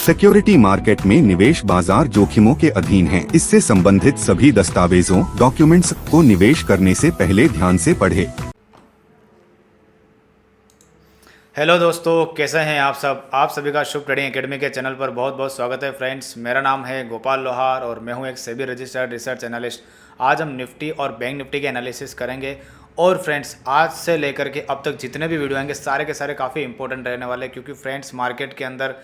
Security market में निवेश बाजार जोखिमों के अधीन है। इससे संबंधित सभी दस्तावेजों डॉक्यूमेंट्स को निवेश करने से पहले ध्यान से पढ़ें। हेलो दोस्तों, कैसे हैं आप सब। आप सभी का शुभ ट्रेडिंग एकेडमी के चैनल पर बहुत बहुत स्वागत है फ्रेंड्स। मेरा नाम है गोपाल लोहार और मैं हूं एक सेबी रजिस्टर्ड रिसर्च एनालिस्ट। आज हम निफ्टी और बैंक निफ्टी के एनालिसिस करेंगे। और फ्रेंड्स, आज से लेकर के अब तक जितने भी वीडियो आएंगे सारे के सारे काफ़ी इंपॉर्टेंट रहने वाले हैं, क्योंकि फ्रेंड्स मार्केट के अंदर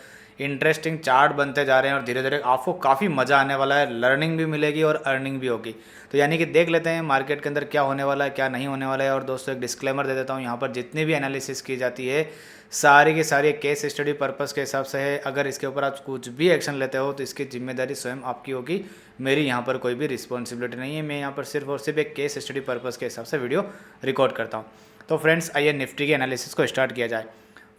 इंटरेस्टिंग चार्ट बनते जा रहे हैं और धीरे धीरे आपको काफ़ी मज़ा आने वाला है, लर्निंग भी मिलेगी और अर्निंग भी होगी। तो यानी कि देख लेते हैं मार्केट के अंदर क्या होने वाला है, क्या नहीं होने वाला है। और दोस्तों एक डिस्क्लेमर दे देता हूँ, यहाँ पर जितनी भी एनालिसिस की जाती है सारी की सारी केस स्टडी पर्पस के हिसाब से है। अगर इसके ऊपर आप कुछ भी एक्शन लेते हो तो इसकी जिम्मेदारी स्वयं आपकी होगी, मेरी यहाँ पर कोई भी रिस्पॉन्सिबिलिटी नहीं है। मैं यहाँ पर सिर्फ और सिर्फ एक केस स्टडी पर्पस के हिसाब से वीडियो रिकॉर्ड करता हूँ। तो फ्रेंड्स आइए निफ्टी के एनालिसिस को स्टार्ट किया जाए।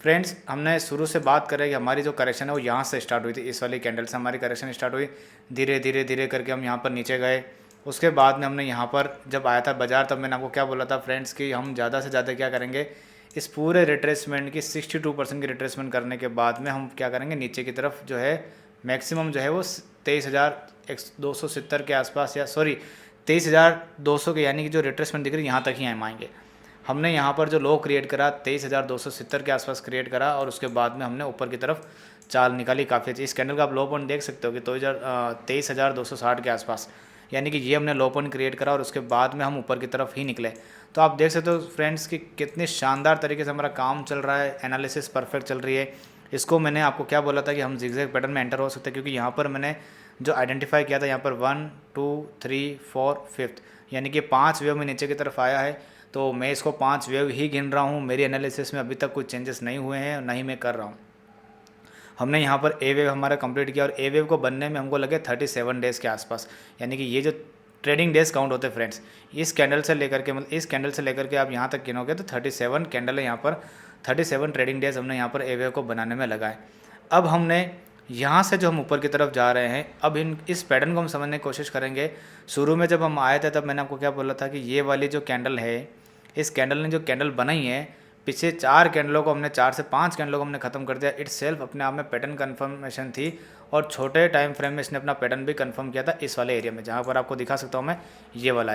फ्रेंड्स, हमने शुरू से बात करें कि हमारी जो करेक्शन है वो यहाँ से स्टार्ट हुई थी। इस वाली कैंडल से हमारी करेक्शन स्टार्ट हुई, धीरे धीरे धीरे करके हम यहाँ पर नीचे गए। उसके बाद में हमने यहाँ पर जब आया था बाजार, तब मैंने आपको क्या बोला था फ्रेंड्स कि हम ज़्यादा से ज़्यादा क्या करेंगे, इस पूरे रिट्रेसमेंट की 62% की रिट्रेसमेंट करने के बाद में हम क्या करेंगे, नीचे की तरफ जो है मैक्सिमम जो है वो 23,270 के आसपास, या सॉरी 23,200 के, यानी कि जो रिट्रेसमेंट दिख रही है यहाँ तक ही हम आएंगे। हमने यहाँ पर जो लो क्रिएट करा 23,270 के आसपास क्रिएट करा और उसके बाद में हमने ऊपर की तरफ चाल निकाली काफ़ी अच्छी। इस कैंडल का आप लो पॉइंट देख सकते हो कि 23,260 के आसपास, यानी कि ये हमने लो पॉइंट क्रिएट करा और उसके बाद में हम ऊपर की तरफ ही निकले। तो आप देख सकते हो फ्रेंड्स कि कितनी शानदार तरीके से हमारा काम चल रहा है, एनालिसिस परफेक्ट चल रही है। इसको मैंने आपको क्या बोला था कि हम जिगजैग पैटर्न में एंटर हो सकते हैं, क्योंकि यहाँ पर मैंने जो आइडेंटिफाई किया था, यहाँ पर 1 2 3 4 5, यानी कि 5 वेव में नीचे की तरफ आया है। तो मैं इसको 5 वेव ही गिन रहा हूँ। मेरी एनालिसिस में अभी तक कुछ चेंजेस नहीं हुए हैं, ना ही मैं कर रहा हूँ। हमने यहाँ पर ए वेव हमारा कंप्लीट किया और ए वेव को बनने में हमको लगे 37 डेज़ के आसपास, यानी कि ये जो ट्रेडिंग डेज काउंट होते हैं फ्रेंड्स, इस कैंडल से लेकर के, मतलब इस कैंडल से लेकर के आप यहाँ तक गिनोगे तो 37 कैंडल है यहाँ पर, 37 ट्रेडिंग डेज हमने यहाँ पर ए वेव को बनाने में लगाए। अब हमने यहाँ से जो हम ऊपर की तरफ जा रहे हैं, अब इस पैटर्न को हम समझने की कोशिश करेंगे। शुरू में जब हम आए थे तब मैंने आपको क्या बोला था कि ये वाली जो कैंडल है, इस कैंडल ने जो कैंडल बनाई है, पिछले 4 कैंडलों को हमने 4 से 5 कैंडलों को हमने ख़त्म कर दिया। इट्स सेल्फ अपने आप में पैटर्न कन्फर्मेशन थी और छोटे टाइम फ्रेम में इसने अपना पैटर्न भी कंफर्म किया था। इस वाले एरिया में जहाँ पर आपको दिखा सकता हूँ मैं, ये वाला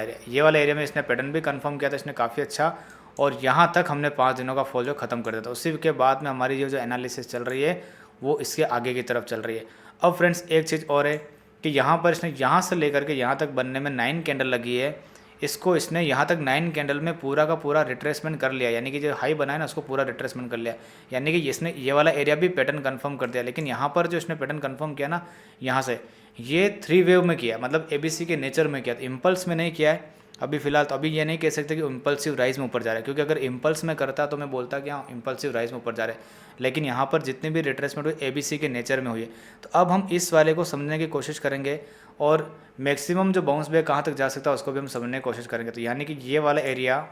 एरिया में इसने पैटर्न भी कंफर्म किया था इसने काफ़ी अच्छा। और यहाँ तक हमने 5 दिनों का फॉल जो ख़त्म कर दिया था। उसी के बाद में हमारी जो एनालिसिस चल रही है वो इसके आगे की तरफ चल रही है। अब फ्रेंड्स एक चीज़ और है कि यहाँ पर इसने यहाँ से लेकर के यहाँ तक बनने में 9 कैंडल लगी है। इसको इसने यहाँ तक 9 कैंडल में पूरा का पूरा रिट्रेसमेंट कर लिया, यानी कि जो हाई बनाया ना उसको पूरा रिट्रेसमेंट कर लिया, यानी कि इसने ये वाला एरिया भी पैटर्न कंफर्म कर दिया। लेकिन यहाँ पर जो इसने पैटर्न कंफर्म किया ना, यहाँ से ये 3 वेव में किया, मतलब एबीसी के नेचर में किया, इम्पल्स में नहीं किया है अभी फिलहाल। तो अभी ये नहीं कह सकते कि इम्पल्सिव राइज में ऊपर जा रहा है, क्योंकि अगर इम्पल्स में करता तो मैं बोलता कि हाँ इम्पल्सिव राइज में ऊपर जा रहा है। लेकिन यहाँ पर जितनी भी रिट्रेसमेंट हुई एबीसी के नेचर में हुई है। तो अब हम इस वाले को समझने की कोशिश करेंगे और मैक्सिमम जो बाउंस बैक कहाँ तक जा सकता है उसको भी हम समझने की कोशिश करेंगे। तो यानी कि ये वाला एरिया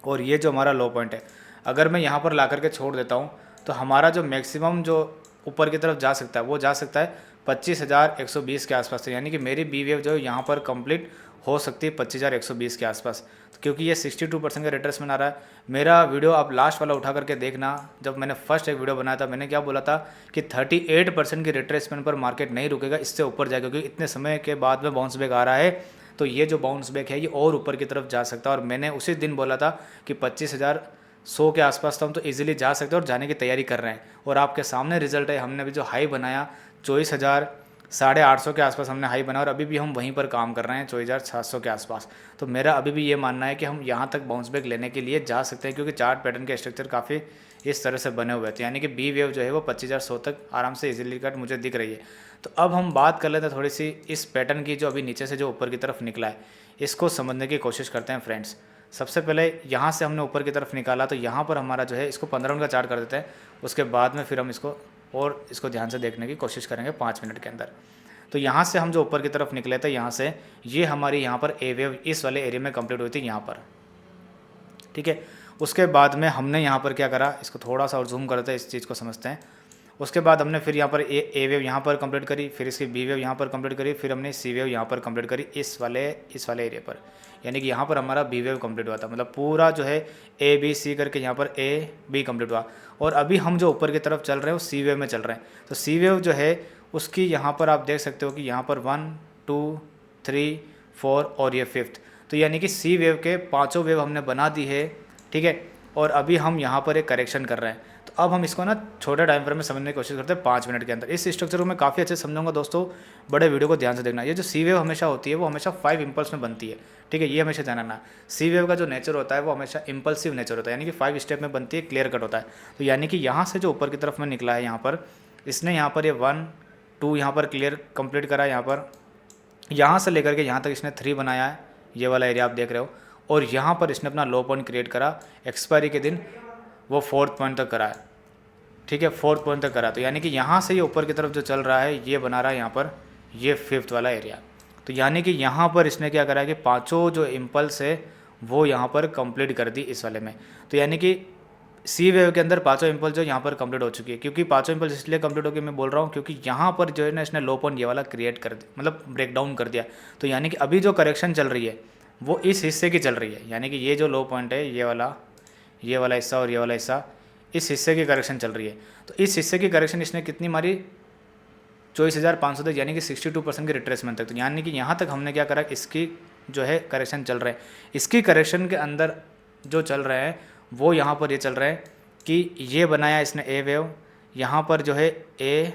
और ये जो हमारा लो पॉइंट है, अगर मैं यहाँ पर ला करके छोड़ देता हूँ तो हमारा जो मैक्सिमम जो ऊपर की तरफ जा सकता है वो जा सकता है 25,120 के आसपास। यानी कि मेरी बी वेव जो है यहाँ पर कंप्लीट हो सकती है 25,120 के आसपास, क्योंकि ये 62% का रिट्रेसमेंट आ रहा है। मेरा वीडियो आप लास्ट वाला उठा करके देखना, जब मैंने फर्स्ट एक वीडियो बनाया था मैंने क्या बोला था कि 38% की रिट्रेसमेंट पर मार्केट नहीं रुकेगा, इससे ऊपर जाएगा, क्योंकि इतने समय के बाद में बाउंस बैक आ रहा है। तो ये जो बाउंस बैक है ये और ऊपर की तरफ जा सकता है। और मैंने उसी दिन बोला था कि 25,100 के आसपास तो हम तो ईजिली जा सकते हैं और जाने की तैयारी कर रहे हैं। और आपके सामने रिजल्ट है, हमने अभी जो हाई बनाया 24,850 के आसपास हमने हाई बनाया और अभी भी हम वहीं पर काम कर रहे हैं 24,700 के आसपास। तो मेरा अभी भी ये मानना है कि हम यहाँ तक बाउंस बैक लेने के लिए जा सकते हैं, क्योंकि चार्ट पैटर्न के स्ट्रक्चर काफ़ी इस तरह से बने हुए थे, यानी कि बी वेव जो है वो 25,100 तक आराम से इजीली कट मुझे दिख रही है। तो अब हम बात कर लेते हैं थोड़ी सी इस पैटर्न की, जो अभी नीचे से जो ऊपर की तरफ निकला है इसको समझने की कोशिश करते हैं फ्रेंड्स। सबसे पहले यहाँ से हमने ऊपर की तरफ निकाला, तो यहाँ पर हमारा जो है इसको 15 मिनट का चार्ट कर देते हैं। उसके बाद में फिर हम इसको ध्यान से देखने की कोशिश करेंगे 5 मिनट के अंदर। तो यहाँ से हम जो ऊपर की तरफ निकले थे, यहाँ से ये हमारी यहाँ पर ए वेव इस वाले एरिया में कंप्लीट हुई थी यहाँ पर, ठीक है। उसके बाद में हमने यहाँ पर क्या करा, इसको थोड़ा सा और जूम करते हैं, इस चीज़ को समझते हैं। उसके बाद हमने फिर यहाँ पर ए वेव यहाँ पर कंप्लीट करी, फिर इसकी बी वेव यहाँ पर कंप्लीट करी, फिर हमने सी वेव यहाँ पर कंप्लीट करी इस वाले एरिया पर, यानी कि यहाँ पर हमारा बी वेव कंप्लीट हुआ था। मतलब पूरा जो है ए बी सी करके यहाँ पर ए बी कंप्लीट हुआ। और अभी हम जो ऊपर की तरफ चल रहे हैं वो सी वेव में चल रहे हैं। तो सी वेव जो है उसकी यहाँ पर आप देख सकते हो कि यहाँ पर 1 2 3 4 और ये 5th, तो यानी कि सी वेव के 5 वेव हमने बना दी है, ठीक है। और अभी हम यहाँ पर एक करेक्शन कर रहे हैं। तो अब हम इसको ना छोटे टाइम फ्रेम में समझने की कोशिश करते हैं 5 मिनट के अंदर। इस स्ट्रक्चर को मैं काफ़ी अच्छे से समझाऊंगा दोस्तों, बड़े वीडियो को ध्यान से देखना। ये जो सी वेव हमेशा होती है वो हमेशा 5 इम्पल्स में बनती है, ठीक है, ये हमेशा ध्यान रखना। सी वेव का जो नेचर होता है वो हमेशा इम्पल्सिव नेचर होता है, यानी कि 5 स्टेप में बनती है, क्लियर कट होता है। तो यानी कि यहाँ से जो ऊपर की तरफ में निकला है यहाँ पर, इसने यहाँ पर ये 1 2 यहाँ पर क्लियर कंप्लीट करा है। यहाँ से लेकर के यहाँ तक इसने 3 बनाया है, ये वाला एरिया आप देख रहे हो। और यहाँ पर इसने अपना लो पॉइंट क्रिएट करा, एक्सपायरी के दिन वो 4th पॉइंट तक करा है, ठीक है, 4th पॉइंट तक करा। तो यानी कि यहाँ से ये ऊपर की तरफ जो चल रहा है ये बना रहा है यहाँ पर ये 5th वाला एरिया। तो यानी कि यहाँ पर इसने क्या करा है कि 5 जो इम्पल्स है वो यहाँ पर कंप्लीट कर दी इस वाले में। तो यानी कि सी वेव के अंदर 5 इम्पल्स जो यहाँ पर कंप्लीट हो चुकी है। क्योंकि 5 इम्पल्स इसलिए कंप्लीट हो गई मैं बोल रहा हूँ क्योंकि यहाँ पर जो है ना इसने लो पॉइंट ये वाला क्रिएट कर दिया, मतलब ब्रेक डाउन कर दिया। तो यानी कि अभी जो करेक्शन चल रही है वो इस हिस्से की चल रही है, यानी कि ये जो लो पॉइंट है ये वाला हिस्सा और ये वाला हिस्सा, इस हिस्से की करेक्शन चल रही है। तो इस हिस्से की करेक्शन इसने कितनी मारी, 24,500 तक, यानी कि 62% की रिट्रेसमेंट तक। तो यानी कि यहाँ तक हमने क्या करा, इसकी जो है करेक्शन चल रहे हैं। इसकी करेक्शन के अंदर जो चल रहे हैं वो यहाँ पर ये चल रहे हैं कि ये बनाया इसने ए वेव, यहाँ पर जो है ए,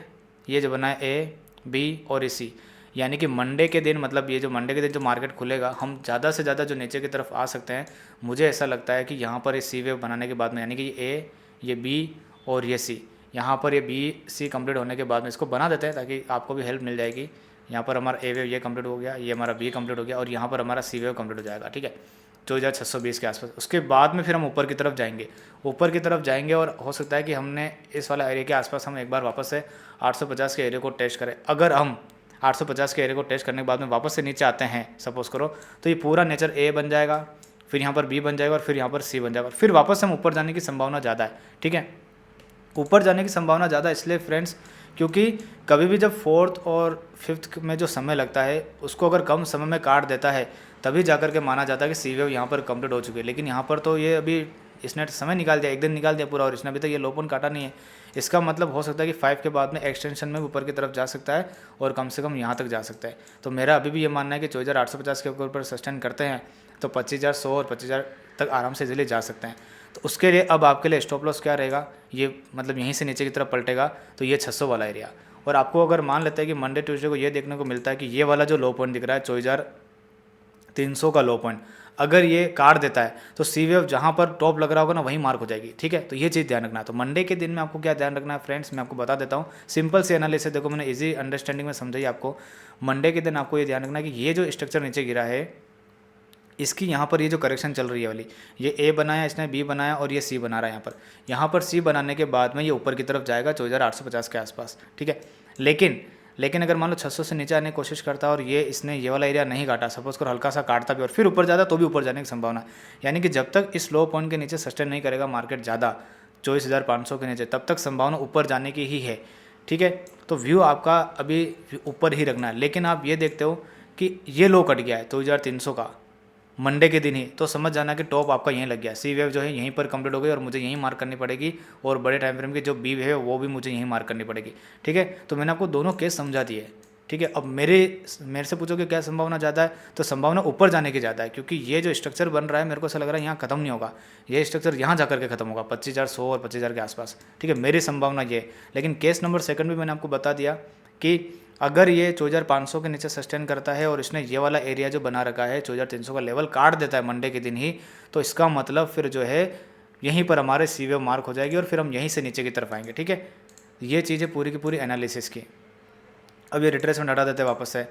ये जो बनाया ए बी और ए सी, यानी कि मंडे के दिन, मतलब ये जो मंडे के दिन जो मार्केट खुलेगा हम ज़्यादा से ज़्यादा जो नीचे की तरफ आ सकते हैं। मुझे ऐसा लगता है कि यहाँ पर ये सी वेव बनाने के बाद में, यानी कि ये ए, ये बी और ये सी, यहाँ पर ये बी सी कंप्लीट होने के बाद में इसको बना देते हैं ताकि आपको भी हेल्प मिल जाएगी। यहाँ पर हमारा ए वेव ये कंप्लीट हो गया, ये हमारा बी कंप्लीट हो गया और यहाँ पर हमारा सी वेव कंप्लीट हो जाएगा, ठीक है, 24,620 के आसपास। उसके बाद में फिर हम ऊपर की तरफ जाएंगे और हो सकता है कि हमने इस वाला एरिया के आसपास हम एक बार वापस से 850 के एरिया को टेस्ट करें। अगर हम 850 के एरिया को टेस्ट करने के बाद में वापस से नीचे आते हैं सपोज करो, तो ये पूरा नेचर ए बन जाएगा, फिर यहाँ पर बी बन जाएगा और फिर यहाँ पर सी बन जाएगा। फिर वापस से हम ऊपर जाने की संभावना ज़्यादा है, ठीक है। ऊपर जाने की संभावना ज़्यादा इसलिए फ्रेंड्स क्योंकि कभी भी जब 4th और 5th में जो समय लगता है उसको अगर कम समय में काट देता है तभी जाकर के माना जाता है कि सी वेव यहाँ पर कंप्लीट हो चुकी है। लेकिन यहाँ पर तो ये अभी इसने समय निकाल दिया, एक दिन निकाल दिया पूरा, और इसने अभी तक ये लो पॉइंट काटा नहीं है। इसका मतलब हो सकता है कि 5 के बाद में एक्सटेंशन में ऊपर की तरफ जा सकता है और कम से कम यहाँ तक जा सकता है। तो मेरा अभी भी ये मानना है कि 24,850 के ऊपर सस्टेन करते हैं तो 25,100 और 25,000 तक आराम से इजीली जा सकते हैं। तो उसके लिए अब आपके लिए स्टॉप लॉस क्या रहेगा, ये मतलब यहीं से नीचे की तरफ पलटेगा तो ये 600 वाला एरिया। और आपको अगर मान लेते हैं कि मंडे ट्यूसडे को ये देखने को मिलता है कि ये वाला जो लो पॉइंट दिख रहा है 24,300 का लो पॉइंट, अगर ये काट देता है तो सी वेव जहाँ पर टॉप लग रहा होगा ना वहीं मार्क हो जाएगी, ठीक है। तो ये चीज़ ध्यान रखना है। तो मंडे के दिन में आपको क्या ध्यान रखना है फ्रेंड्स, मैं आपको बता देता हूँ। सिंपल से एनालिसिस देखो, मैंने इजी अंडरस्टैंडिंग में समझाई आपको। मंडे के दिन आपको ये ध्यान रखना है कि ये जो स्ट्रक्चर नीचे गिरा है इसकी यहाँ पर ये जो करेक्शन चल रही है वाली, ये ए बनाया इसने, बी बनाया और ये सी बना रहा है यहाँ पर सी बनाने के बाद में ये ऊपर की तरफ जाएगा 24,850 के आसपास, ठीक है। लेकिन अगर मान लो 600 से नीचे आने की कोशिश करता और ये इसने ये वाला एरिया नहीं काटा, सपोज करो हल्का सा काटता भी और फिर ऊपर जाता तो भी ऊपर जाने की संभावना है। यानी कि जब तक इस लो पॉइंट के नीचे सस्टेन नहीं करेगा मार्केट ज़्यादा 24,500 के नीचे, तब तक संभावना ऊपर जाने की ही है, ठीक है। तो व्यू आपका अभी ऊपर ही रखना है। लेकिन आप ये देखते हो कि ये लो कट गया है 2300 का मंडे के दिन ही, तो समझ जाना कि टॉप आपका यहीं लग गया। सी वेव जो है यहीं पर कंप्लीट हो गई और मुझे यहीं मार्क करनी पड़ेगी, और बड़े टाइम फ्रेम की जो बी है वो भी मुझे यहीं मार्क करनी पड़ेगी, ठीक है। तो मैंने आपको दोनों केस समझा दिए, ठीक है। अब मेरे से पूछोगे क्या संभावना ज़्यादा है, तो संभावना ऊपर जाने की ज़्यादा है क्योंकि ये जो स्ट्रक्चर बन रहा है मेरे को ऐसा लग रहा है यहाँ खत्म नहीं होगा, ये स्ट्रक्चर यहाँ जाकर के खत्म होगा 25,100 और 25,000 के आसपास, ठीक है। मेरी संभावना ये। लेकिन केस नंबर सेकंड भी मैंने आपको बता दिया कि अगर ये 24,500 के नीचे सस्टेन करता है और इसने ये वाला एरिया जो बना रखा है 24,300 का लेवल काट देता है मंडे के दिन ही, तो इसका मतलब फिर जो है यहीं पर हमारे सी वेव मार्क हो जाएगी और फिर हम यहीं से नीचे की तरफ आएंगे, ठीक है। ये चीज़ें पूरी की पूरी एनालिसिस की। अब ये रिट्रेसमेंट हटा देते हैं वापस से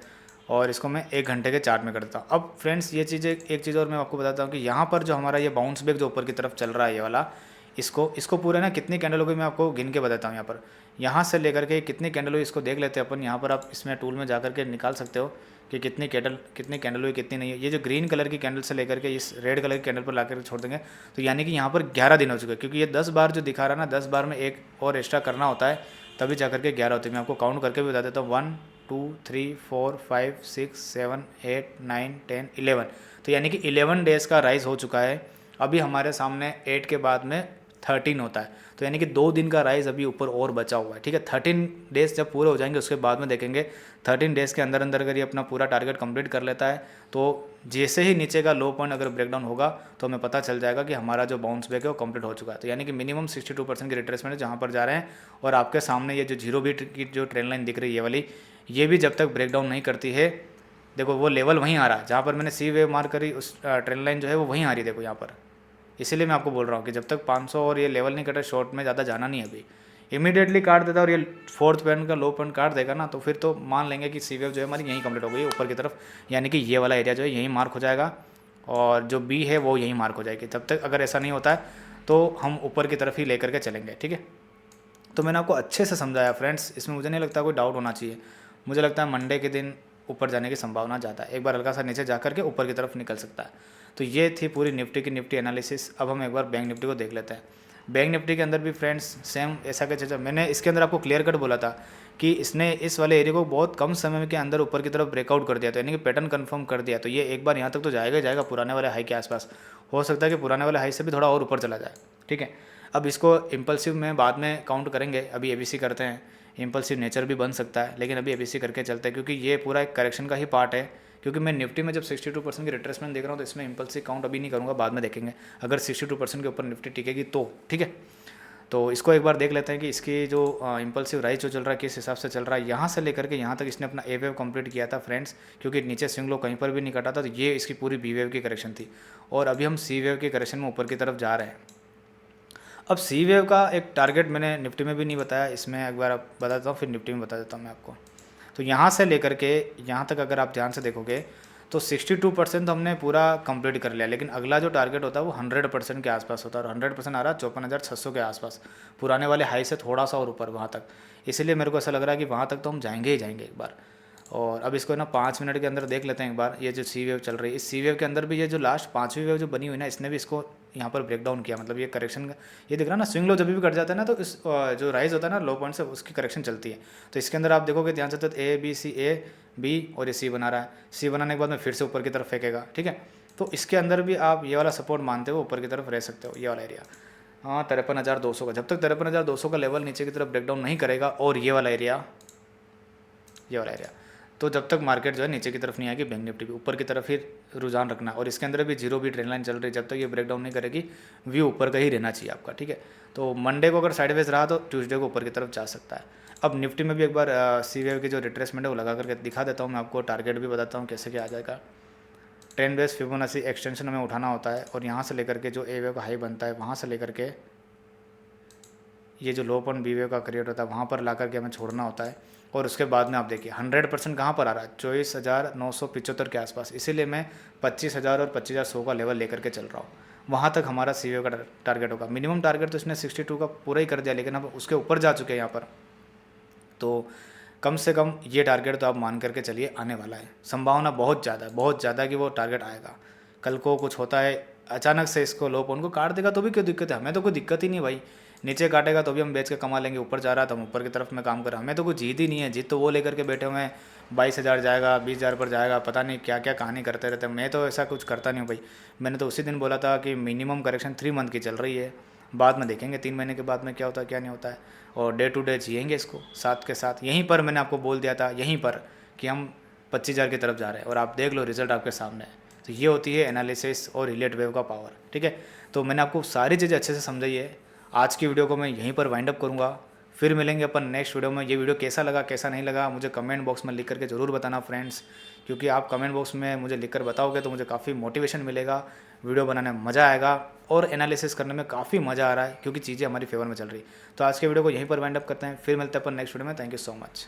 और इसको मैं 1 घंटे के चार्ट में कर देता हूँ। अब फ्रेंड्स ये चीज़ें, एक चीज़ और मैं आपको बताता हूँ कि यहाँ पर जो हमारा ये बाउंस बैक जो ऊपर की तरफ चल रहा है ये वाला, इसको पूरे ना कितनी कैंडल हो गई मैं आपको गिन के बताता हूँ। यहाँ से लेकर के कितनी कैंडल हुई इसको देख लेते हैं अपन। यहाँ पर आप इसमें टूल में जा करके निकाल सकते हो कि कितनी कैंडल हुई कितनी नहीं है। ये जो ग्रीन कलर की कैंडल से लेकर के इस रेड कलर की कैंडल पर ला कर छोड़ देंगे तो यानी कि यहाँ पर 11 दिन हो चुके हैं, क्योंकि ये 10 बार जो दिखा रहा है ना, 10 बार में एक और एक्स्ट्रा करना होता है तभी जा करके 11 होती है। मैं आपको काउंट करके भी बता देता हूँ, 1 2 3 4 5 6 7 8 9 10 11। तो यानी कि 11 डेज़ का राइज़ हो चुका है। अभी हमारे सामने 8 के बाद में 13 होता है, तो यानी कि 2 दिन का राइज़ अभी ऊपर और बचा हुआ है, ठीक है। 13 डेज़ जब पूरे हो जाएंगे उसके बाद में देखेंगे 13 डेज़ के अंदर अंदर अगर ये अपना पूरा टारगेट कंप्लीट कर लेता है तो जैसे ही नीचे का लो पॉइंट अगर ब्रेकडाउन होगा तो हमें पता चल जाएगा कि हमारा जो बाउंस बैक है वो कंप्लीट हो चुका है। तो यानी कि मिनिमम 62% की रिट्रेसमेंट है जहाँ पर जा रहे हैं। और आपके सामने ये जो जीरो बीट की जो ट्रेंड लाइन दिख रही है ये वाली, ये भी जब तक ब्रेकडाउन नहीं करती है, देखो वो लेवल वहीं आ रहा है जहाँ पर मैंने सी वेव मार्क करी, उस ट्रेंड लाइन जो है वो वहीं आ रही है, देखो यहाँ पर। इसीलिए मैं आपको बोल रहा हूँ कि जब तक 500 और ये लेवल नहीं कटा, शॉर्ट में ज़्यादा जाना नहीं है अभी। इमीडिएटली काट देता और ये फोर्थ पॉइंट का लो पॉइंट काट देगा ना, तो फिर तो मान लेंगे कि सी वेव जो है हमारी यहीं कंप्लीट हो गई ऊपर की तरफ, यानी कि ये वाला एरिया जो है यहीं मार्क हो जाएगा और जो बी है वो यहीं मार्क हो जाएगी। तब तक अगर ऐसा नहीं होता है तो हम ऊपर की तरफ ही लेकर के चलेंगे, ठीक है। तो मैंने आपको अच्छे से समझाया फ्रेंड्स, इसमें मुझे नहीं लगता कोई डाउट होना चाहिए। मुझे लगता है मंडे के दिन ऊपर जाने की संभावना ज़्यादा है, एक बार हल्का सा नीचे जा करके ऊपर की तरफ निकल सकता है। तो ये थी पूरी निफ्टी की निफ्टी एनालिसिस। अब हम एक बार बैंक निफ्टी को देख लेते हैं। बैंक निफ्टी के अंदर भी फ्रेंड्स सेम ऐसा का चीज़, मैंने इसके अंदर आपको क्लियर कट बोला था कि इसने इस वाले एरिया को बहुत कम समय के अंदर ऊपर की तरफ ब्रेकआउट कर दिया, तो यानी कि पैटर्न कंफर्म कर दिया। तो ये एक बार यहाँ तक तो जाएगा ही जाएगा पुराने वाले हाई के आसपास, हो सकता है कि पुराने वाले हाई से भी थोड़ा और ऊपर चला जाए, ठीक है। अब इसको इम्पल्सिव में बाद में काउंट करेंगे, अभी एबीसी करते हैं। इम्पल्सिव नेचर भी बन सकता है, लेकिन अभी एबीसी करके चलते हैं क्योंकि ये पूरा एक करेक्शन का ही पार्ट है। क्योंकि मैं निफ्टी में जब 62% की रिट्रेसमेंट देख रहा हूँ तो इसमें इम्पल्सिव काउंट अभी नहीं करूँगा, बाद में देखेंगे अगर 62% के ऊपर निफ्टी टिकेगी तो, ठीक है। तो इसको एक बार देख लेते हैं कि इसकी जो इम्पल्सिव राइज जो चल रहा है किस हिसाब से चल रहा है। यहाँ से लेकर के यहाँ तक इसने अपना ए वेव कंप्लीट किया था फ्रेंड्स, क्योंकि नीचे स्विंग लो कहीं पर भी नहीं कटा था। तो ये इसकी पूरी बी वेव की करेक्शन थी और अभी हम सी वेव की करेक्शन में ऊपर की तरफ जा रहे हैं। अब सी वेव का एक टारगेट मैंने निफ्टी में भी नहीं बताया, इसमें एक बार बता देता हूँ, फिर निफ्टी में बता देता हूँ मैं आपको। तो यहाँ से लेकर के यहाँ तक अगर आप ध्यान से देखोगे तो 62% तो हमने पूरा कंप्लीट कर लिया, लेकिन अगला जो टारगेट होता है वो 100% के आसपास होता है और 100% आ रहा है 54,600 के आसपास, पुराने वाले हाई से थोड़ा सा और ऊपर वहाँ तक। इसीलिए मेरे को ऐसा लग रहा है कि वहाँ तक तो हम जाएंगे ही जाएंगे एक बार। और अब इसको ना 5 मिनट के अंदर देख लेते हैं एक बार। ये जो सी वेव चल रही है, इस सी वेव के अंदर भी ये जो लास्ट 5वीं वेव जो बनी हुई ना, इसने भी इसको यहाँ पर ब्रेक डाउन किया। मतलब ये करेक्शन का, ये दिख रहा है ना, स्विंग लो जब भी कट जाता है ना तो इस जो राइज होता है ना लो पॉइंट से, उसकी करेक्शन चलती है। तो इसके अंदर आप देखोगे ध्यान से तो A B C, A B और ये सी बना रहा है। सी बनाने के बाद में फिर से ऊपर की तरफ फेंकेगा, ठीक है। तो इसके अंदर भी आप ये वाला सपोर्ट मानते हो, ऊपर की तरफ रह सकते हो, ये वाला एरिया। हाँ 53,200 का, जब तक 53,200 का लेवल नीचे की तरफ ब्रेकडाउन नहीं करेगा और ये वाला एरिया, ये वाला एरिया, तो जब तक मार्केट जो है नीचे की तरफ नहीं आएगी, बैंक निफ्टी भी ऊपर की तरफ ही रुझान रखना। और इसके अंदर भी जीरो भी ट्रेंड लाइन चल रही है, जब तक ये ब्रेकडाउन नहीं करेगी व्यू ऊपर का ही रहना चाहिए आपका, ठीक है। तो मंडे को अगर साइडवेज रहा तो ट्यूसडे को ऊपर की तरफ जा सकता है। अब निफ्टी में भी एक बार सी वेव की जो रिट्रेसमेंट है वो लगा करके दिखा देता हूँ मैं आपको, टारगेट भी बताता हूँ कैसे क्या आ जाएगा। ट्रेंड बेस फिबोनाची एक्सटेंशन हमें उठाना होता है और यहाँ से लेकर के जो ए वेव का हाई बनता है वहाँ से लेकर के ये जो लो पॉइंट बी वेव का क्रिएट होता है वहाँ पर ला करके हमें छोड़ना होता है। और उसके बाद में आप देखिए 100% कहाँ पर आ रहा है, 24,975 के आसपास। इसीलिए मैं 25,000 और 25,100 का लेवल लेकर के चल रहा हूँ, वहाँ तक हमारा सी वेव का टारगेट होगा। मिनिमम टारगेट तो इसने 62 का पूरा ही कर दिया, लेकिन अब उसके ऊपर जा चुके हैं यहाँ पर। तो कम से कम ये टारगेट तो आप मान करके चलिए आने वाला है, संभावना बहुत ज़्यादा कि वो टारगेट आएगा। कल को कुछ होता है अचानक से इसको लो पॉइंट को काट देगा तो भी क्यों दिक्कत है, हमें तो कोई दिक्कत ही नहीं भाई। नीचे काटेगा तो भी हम बेच के कमा लेंगे, ऊपर जा रहा है तो हम ऊपर की तरफ में काम कर रहे हैं, हमें तो कोई जीत ही नहीं है। जीत तो वो लेकर के बैठे हुए हैं 22,000 जाएगा, 20,000 पर जाएगा, पता नहीं क्या क्या कहानी करते रहते हैं। मैं तो ऐसा कुछ करता नहीं हूँ भाई। मैंने तो उसी दिन बोला था कि मिनिमम करेक्शन 3 मंथ की चल रही है, बाद में देखेंगे 3 महीने के बाद में क्या होता है क्या नहीं होता है। और डे टू डे जिएंगे इसको साथ के साथ। यहीं पर मैंने आपको बोल दिया था यहीं पर कि हम 25,000 की तरफ जा रहे हैं और आप देख लो रिजल्ट आपके सामने है। तो ये होती है एनालिसिस और रिलेट वेव का पावर, ठीक है। तो मैंने आपको सारी चीज़ें अच्छे से समझाई है। आज की वीडियो को मैं यहीं पर वाइंड अप करूँगा, फिर मिलेंगे अपन नेक्स्ट वीडियो में। ये वीडियो कैसा लगा कैसा नहीं लगा मुझे कमेंट बॉक्स में लिख करके ज़रूर बताना फ्रेंड्स, क्योंकि आप कमेंट बॉक्स में मुझे लिख कर बताओगे तो मुझे काफ़ी मोटिवेशन मिलेगा, वीडियो बनाने में मज़ा आएगा और एनालिसिस करने में काफ़ी मज़ा आ रहा है क्योंकि चीज़ें हमारी फेवर में चल रही। तो आज के वीडियो को यहीं पर वाइंड अप करते हैं, फिर मिलते हैं अपन नेक्स्ट वीडियो में। Thank you so much.